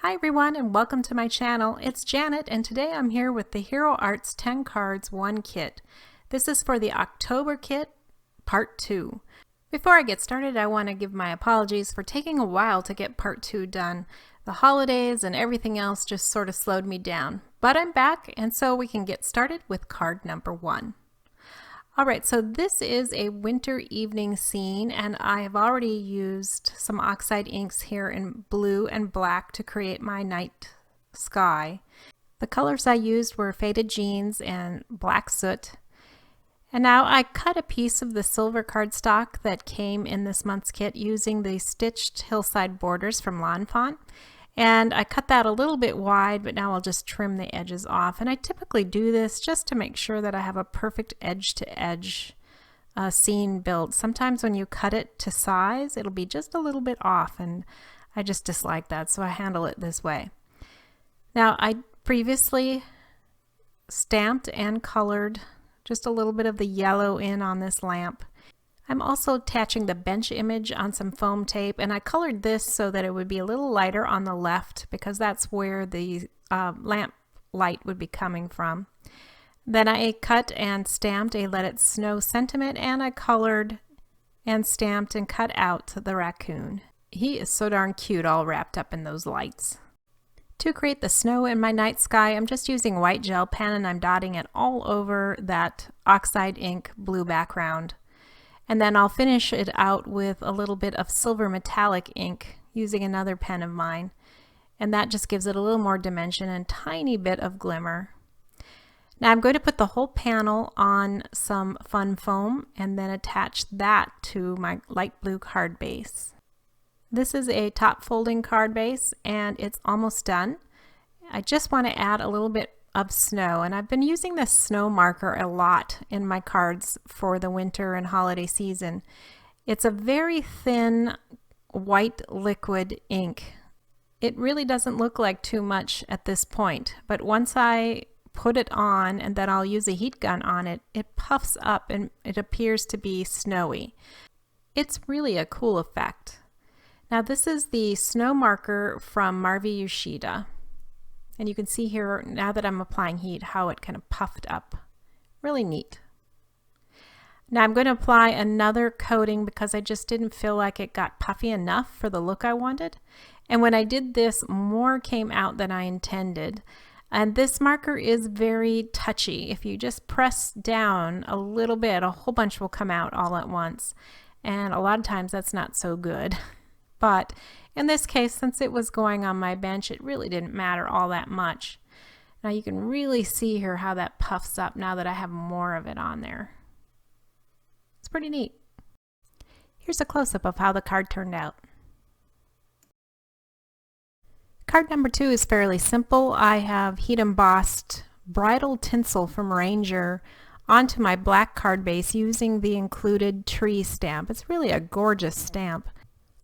Hi everyone and welcome to my channel. It's Janet and today I'm here with the Hero Arts 10 Cards 1 Kit. This is for the October kit, part 2. Before I get started, I want to give my apologies for taking a while to get part 2 done. The holidays and everything else just sort of slowed me down. But I'm back and so we can get started with card number 1. Alright, so this is a winter evening scene and I have already used some oxide inks here in blue and black to create my night sky. The colors I used were faded jeans and black soot. And now I cut a piece of the silver cardstock that came in this month's kit using the stitched hillside borders from Lawn Fawn. And I cut that a little bit wide, but now I'll just trim the edges off. And I typically do this just to make sure that I have a perfect edge-to-edge scene built. Sometimes when you cut it to size, it'll be just a little bit off, and I just dislike that, so I handle it this way. Now, I previously stamped and colored just a little bit of the yellow in on this lamp. I'm also attaching the bench image on some foam tape, and I colored this so that it would be a little lighter on the left because that's where the lamp light would be coming from. Then I cut and stamped a Let It Snow sentiment, and I colored and stamped and cut out the raccoon. He is so darn cute all wrapped up in those lights. To create the snow in my night sky, I'm just using white gel pen and I'm dotting it all over that oxide ink blue background. And then I'll finish it out with a little bit of silver metallic ink using another pen of mine. And that just gives it a little more dimension and a tiny bit of glimmer. Now I'm going to put the whole panel on some fun foam and then attach that to my light blue card base. This is a top folding card base and it's almost done. I just want to add a little bit of snow, and I've been using this snow marker a lot in my cards for the winter and holiday season. It's a very thin white liquid ink. It really doesn't look like too much at this point, but once I put it on and then I'll use a heat gun on it, it puffs up and it appears to be snowy. It's really a cool effect. Now this is the snow marker from Marvi Yoshida. And you can see here, now that I'm applying heat, how it kind of puffed up. Really neat. Now I'm going to apply another coating because I just didn't feel like it got puffy enough for the look I wanted. And when I did this, more came out than I intended. And this marker is very touchy. If you just press down a little bit, a whole bunch will come out all at once. And a lot of times that's not so good. But in this case, since it was going on my bench, it really didn't matter all that much. Now you can really see here how that puffs up now that I have more of it on there. It's pretty neat. Here's a close-up of how the card turned out. Card number 2 is fairly simple. I have heat embossed bridal tinsel from Ranger onto my black card base using the included tree stamp. It's really a gorgeous stamp.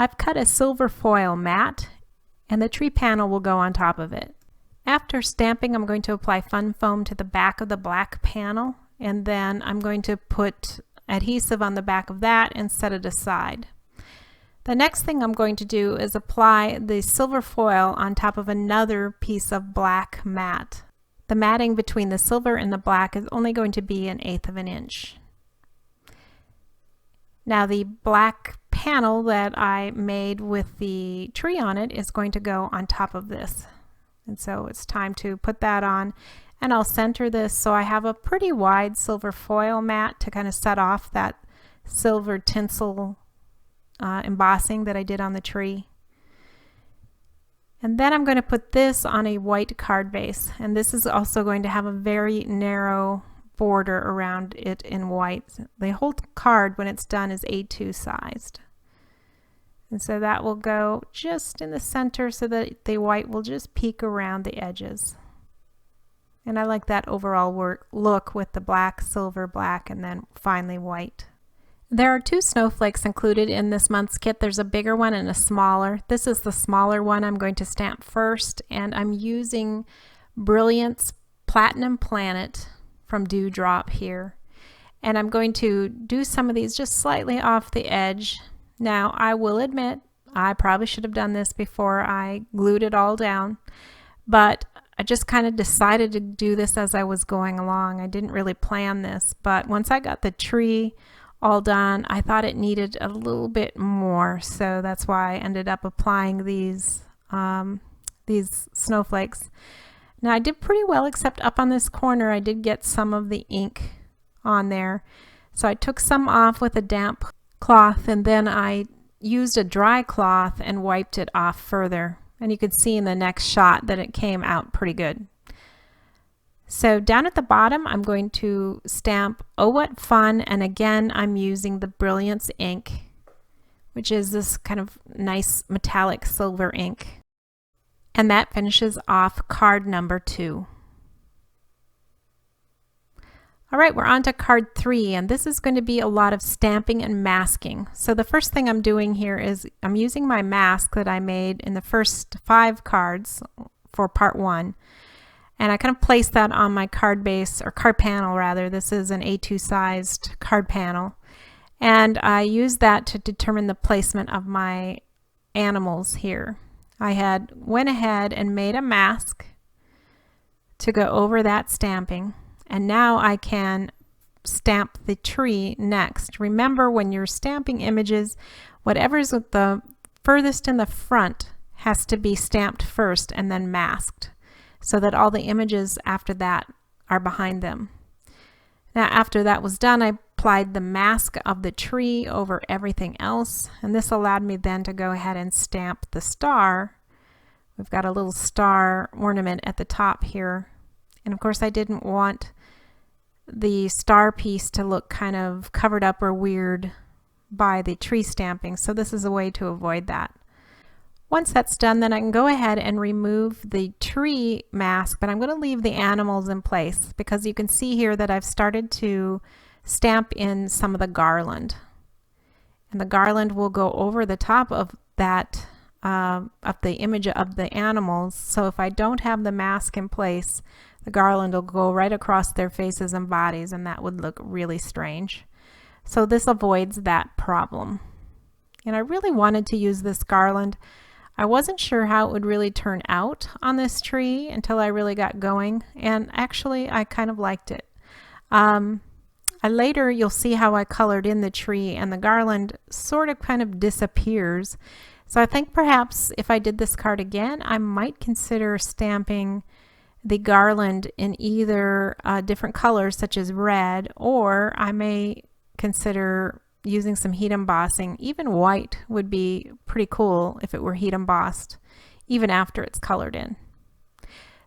I've cut a silver foil mat and the tree panel will go on top of it. After stamping, I'm going to apply fun foam to the back of the black panel, and then I'm going to put adhesive on the back of that and set it aside. The next thing I'm going to do is apply the silver foil on top of another piece of black mat. The matting between the silver and the black is only going to be 1/8 of an inch. Now the black panel that I made with the tree on it is going to go on top of this. And so it's time to put that on, and I'll center this so I have a pretty wide silver foil mat to kind of set off that silver tinsel embossing that I did on the tree. And then I'm going to put this on a white card base, and this is also going to have a very narrow border around it in white. The whole card when it's done is A2 sized. And so that will go just in the center so that the white will just peek around the edges. And I like that overall look with the black, silver, black, and then finally white. There are 2 snowflakes included in this month's kit. There's a bigger one and a smaller. This is the smaller one I'm going to stamp first, and I'm using Brilliant's Platinum Planet from Dewdrop here. And I'm going to do some of these just slightly off the edge. Now I will admit I probably should have done this before I glued it all down, but I just kind of decided to do this as I was going along. I didn't really plan this, but once I got the tree all done, I thought it needed a little bit more, so that's why I ended up applying these snowflakes. Now I did pretty well, except up on this corner I did get some of the ink on there. So I took some off with a damp cloth, and then I used a dry cloth and wiped it off further. And you could see in the next shot that it came out pretty good. So down at the bottom I'm going to stamp "Oh What Fun," and again I'm using the Brilliance ink, which is this kind of nice metallic silver ink. And that finishes off card number 2. All right, we're on to card 3, and this is going to be a lot of stamping and masking. So the first thing I'm doing here is I'm using my mask that I made in the first 5 cards for part 1, and I kind of place that on my card base, or card panel rather. This is an A2 sized card panel, and I use that to determine the placement of my animals here. I went ahead and made a mask to go over that stamping, and now I can stamp the tree next. Remember, when you're stamping images, whatever's at the furthest in the front has to be stamped first and then masked, so that all the images after that are behind them. Now after that was done, I applied the mask of the tree over everything else, and this allowed me then to go ahead and stamp the star. We've got a little star ornament at the top here, and of course I didn't want the star piece to look kind of covered up or weird by the tree stamping, so this is a way to avoid that. Once that's done, then I can go ahead and remove the tree mask, but I'm going to leave the animals in place because you can see here that I've started to stamp in some of the garland. And the garland will go over the top of that, of the image of the animals. So if I don't have the mask in place, the garland will go right across their faces and bodies, and that would look really strange. So this avoids that problem. And I really wanted to use this garland. I wasn't sure how it would really turn out on this tree until I really got going, and actually I kind of liked it. Later you'll see how I colored in the tree, and the garland sort of kind of disappears. So I think perhaps if I did this card again, I might consider stamping the garland in either different colors such as red, or I may consider using some heat embossing. Even white would be pretty cool if it were heat embossed, even after it's colored in.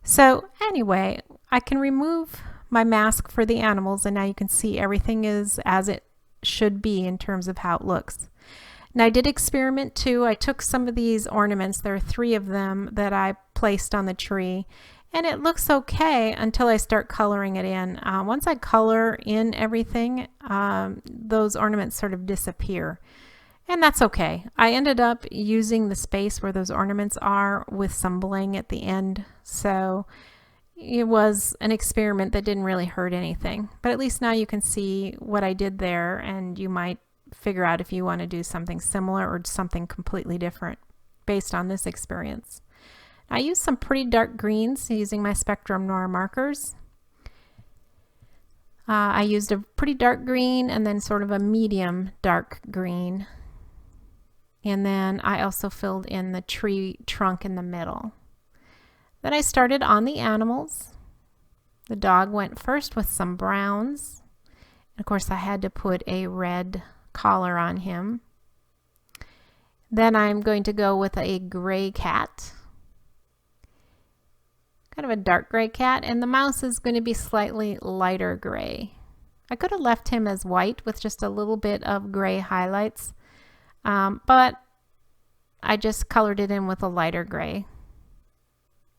So anyway, I can remove my mask for the animals, and now you can see everything is as it should be in terms of how it looks. Now I did experiment too. I took some of these ornaments, there are 3 of them that I placed on the tree, and it looks okay until I start coloring it in. Once I color in everything, those ornaments sort of disappear, and that's okay. I ended up using the space where those ornaments are with some bling at the end, so it was an experiment that didn't really hurt anything. But at least now you can see what I did there, and you might figure out if you want to do something similar or something completely different based on this experience. I used some pretty dark greens using my Spectrum Noir markers. I used a pretty dark green and then sort of a medium dark green. And then I also filled in the tree trunk in the middle. Then I started on the animals. The dog went first with some browns. And of course I had to put a red collar on him. Then I'm going to go with a gray cat. Kind of a dark gray cat, and the mouse is going to be slightly lighter gray. I could have left him as white with just a little bit of gray highlights, but I just colored it in with a lighter gray.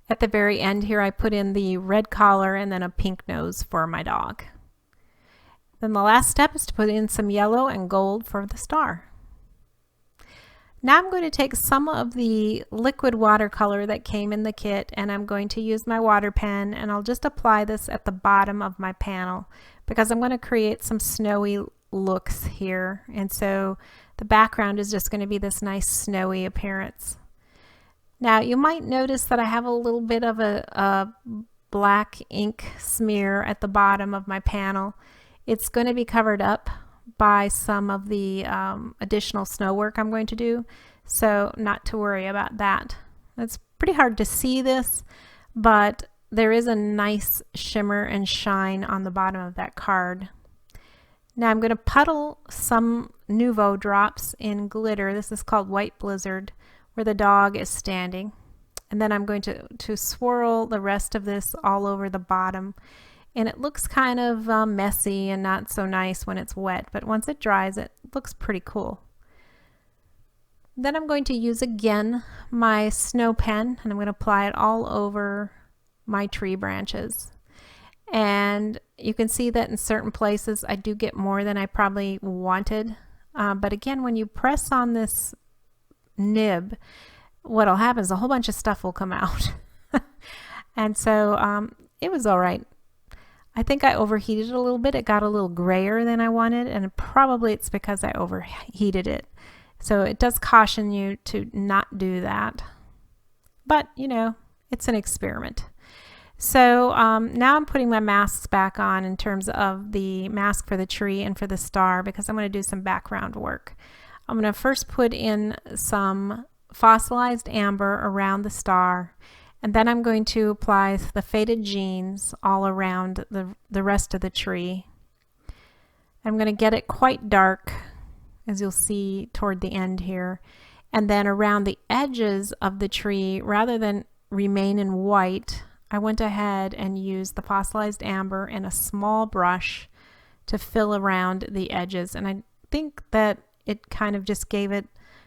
At the very end here I put in the red collar and then a pink nose for my dog. Then the last step is to put in some yellow and gold for the star. Now I'm going to take some of the liquid watercolor that came in the kit, and I'm going to use my water pen, and I'll just apply this at the bottom of my panel because I'm going to create some snowy looks here. And so The background is just going to be this nice snowy appearance. Now you might notice that I have a little bit of a black ink smear at the bottom of my panel. It's going to be covered up by some of the additional snow work I'm going to do, so not to worry about that. It's pretty hard to see this, but there is a nice shimmer and shine on the bottom of that card. Now I'm going to puddle some Nouveau drops in glitter. This is called White Blizzard, where the dog is standing. And then I'm going to swirl the rest of this all over the bottom. And it looks kind of messy and not so nice when it's wet, but once it dries, it looks pretty cool. Then I'm going to use again my snow pen, and I'm going to apply it all over my tree branches. And you can see that in certain places I do get more than I probably wanted. But again, when you press on this nib, what'll happen is a whole bunch of stuff will come out. And so it was all right. I think I overheated it a little bit. It got a little grayer than I wanted, and probably it's because I overheated it. So it does caution you to not do that. But, you know, it's an experiment. So now I'm putting my masks back on in terms of the mask for the tree and for the star, because I'm going to do some background work. I'm going to first put in some fossilized amber around the star, and then I'm going to apply the faded jeans all around the rest of the tree. I'm going to get it quite dark, as you'll see toward the end here. And then around the edges of the tree, rather than remain in white, I went ahead and used the fossilized amber and a small brush to fill around the edges. And I think that it kind of just gave it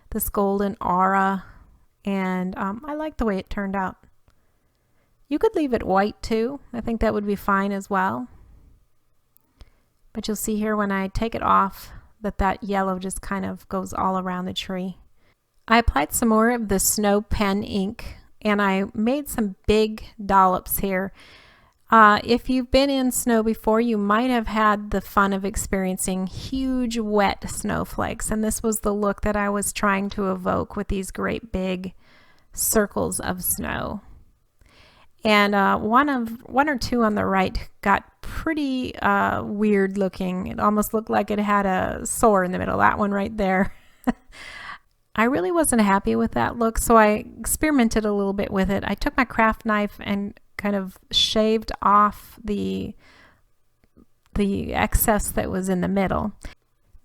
this golden aura, and I like the way it turned out. You could leave it white too. I think that would be fine as well. But you'll see here when I take it off that yellow just kind of goes all around the tree. I applied some more of the snow pen ink, and I made some big dollops here. If you've been in snow before, you might have had the fun of experiencing huge wet snowflakes, and this was the look that I was trying to evoke with these great big circles of snow. And one or two on the right got pretty weird looking. It almost looked like it had a sore in the middle, that one right there. I really wasn't happy with that look, so I experimented a little bit with it. I took my craft knife and kind of shaved off the excess that was in the middle.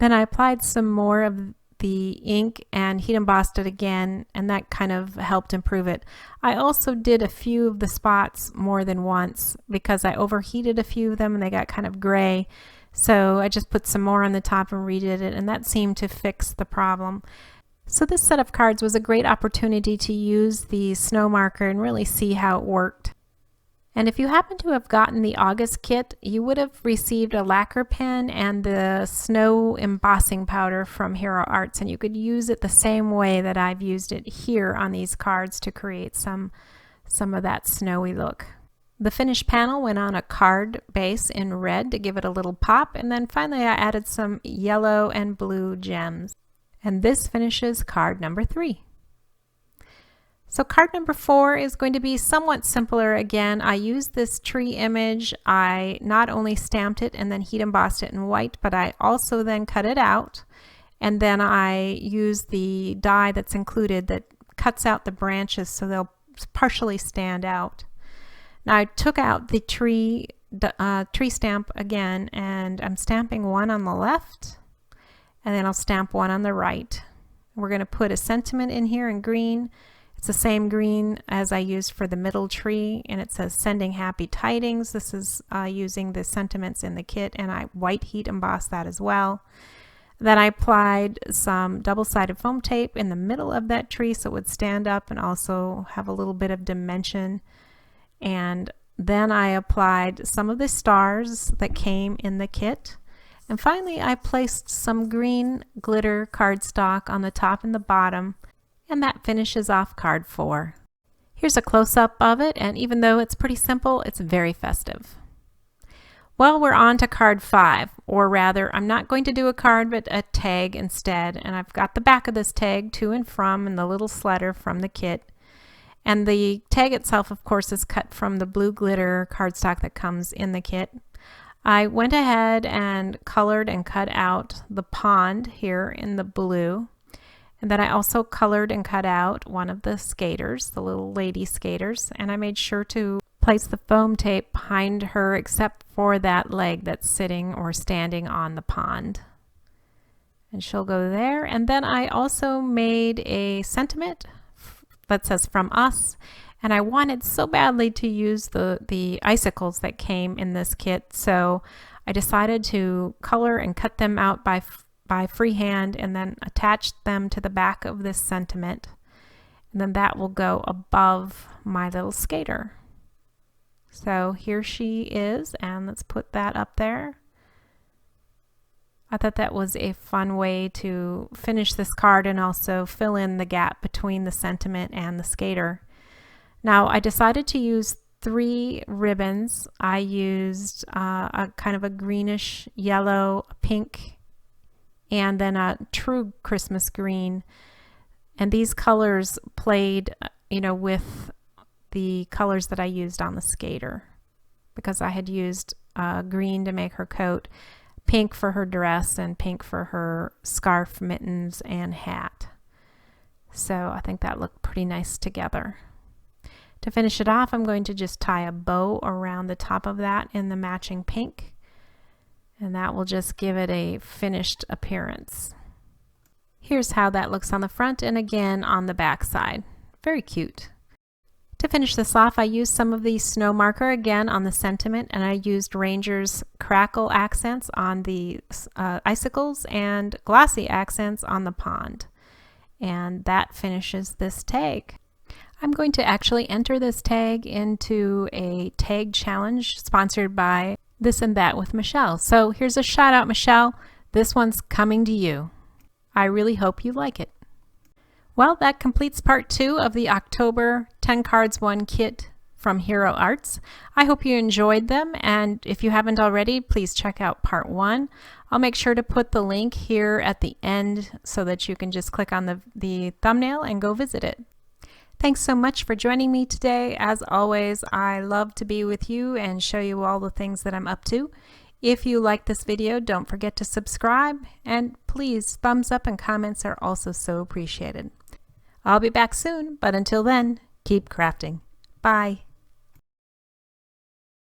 Then I applied some more of the ink and heat embossed it again, and that kind of helped improve it. I also did a few of the spots more than once because I overheated a few of them and they got kind of gray. So I just put some more on the top and redid it, and that seemed to fix the problem. So this set of cards was a great opportunity to use the snow marker and really see how it worked. And if you happen to have gotten the August kit, you would have received a lacquer pen and the snow embossing powder from Hero Arts, and you could use it the same way that I've used it here on these cards to create some of that snowy look. The finished panel went on a card base in red to give it a little pop, and then finally I added some yellow and blue gems. And this finishes card number 3. So card number 4 is going to be somewhat simpler again. I used this tree image. I not only stamped it and then heat embossed it in white, but I also then cut it out, and then I used the die that's included that cuts out the branches so they'll partially stand out. Now I took out the tree stamp again, and I'm stamping one on the left, and then I'll stamp one on the right. We're going to put a sentiment in here in green. It's the same green as I used for the middle tree, and it says sending happy tidings. This is using the sentiments in the kit, and I white heat embossed that as well. Then I applied some double-sided foam tape in the middle of that tree so it would stand up and also have a little bit of dimension. And then I applied some of the stars that came in the kit. And finally, I placed some green glitter cardstock on the top and the bottom, and that finishes off card 4. Here's a close-up of it, and even though it's pretty simple, it's very festive. Well, we're on to card 5, or rather, I'm not going to do a card, but a tag instead. And I've got the back of this tag, to and from, and the little slider from the kit. And the tag itself, of course, is cut from the blue glitter cardstock that comes in the kit. I went ahead and colored and cut out the pond here in the blue. And then I also colored and cut out one of the skaters, the little lady skaters. And I made sure to place the foam tape behind her except for that leg that's sitting or standing on the pond. And she'll go there. And then I also made a sentiment that says "From Us," and I wanted so badly to use the icicles that came in this kit, so I decided to color and cut them out by freehand and then attach them to the back of this sentiment, and then that will go above my little skater. So here she is, and let's put that up there. I thought that was a fun way to finish this card and also fill in the gap between the sentiment and the skater. Now I decided to use 3 ribbons. I used a kind of a greenish yellow, a pink, and then a true Christmas green. And these colors played, with the colors that I used on the skater, because I had used green to make her coat, pink for her dress, and pink for her scarf, mittens, and hat. So I think that looked pretty nice together. To finish it off, I'm going to just tie a bow around the top of that in the matching pink, and that will just give it a finished appearance. Here's how that looks on the front and again on the back side. Very cute. To finish this off, I used some of the snow marker again on the sentiment, and I used Ranger's crackle accents on the icicles and glossy accents on the pond. And that finishes this tag. I'm going to actually enter this tag into a tag challenge sponsored by This and That with Michelle. So here's a shout out, Michelle. This one's coming to you. I really hope you like it. Well, that completes part 2 of the October 10 Cards 1 kit from Hero Arts. I hope you enjoyed them, and if you haven't already, please check out part 1. I'll make sure to put the link here at the end so that you can just click on the thumbnail and go visit it. Thanks so much for joining me today. As always, I love to be with you and show you all the things that I'm up to. If you like this video, don't forget to subscribe, and please, thumbs up and comments are also so appreciated. I'll be back soon, but until then, keep crafting. Bye.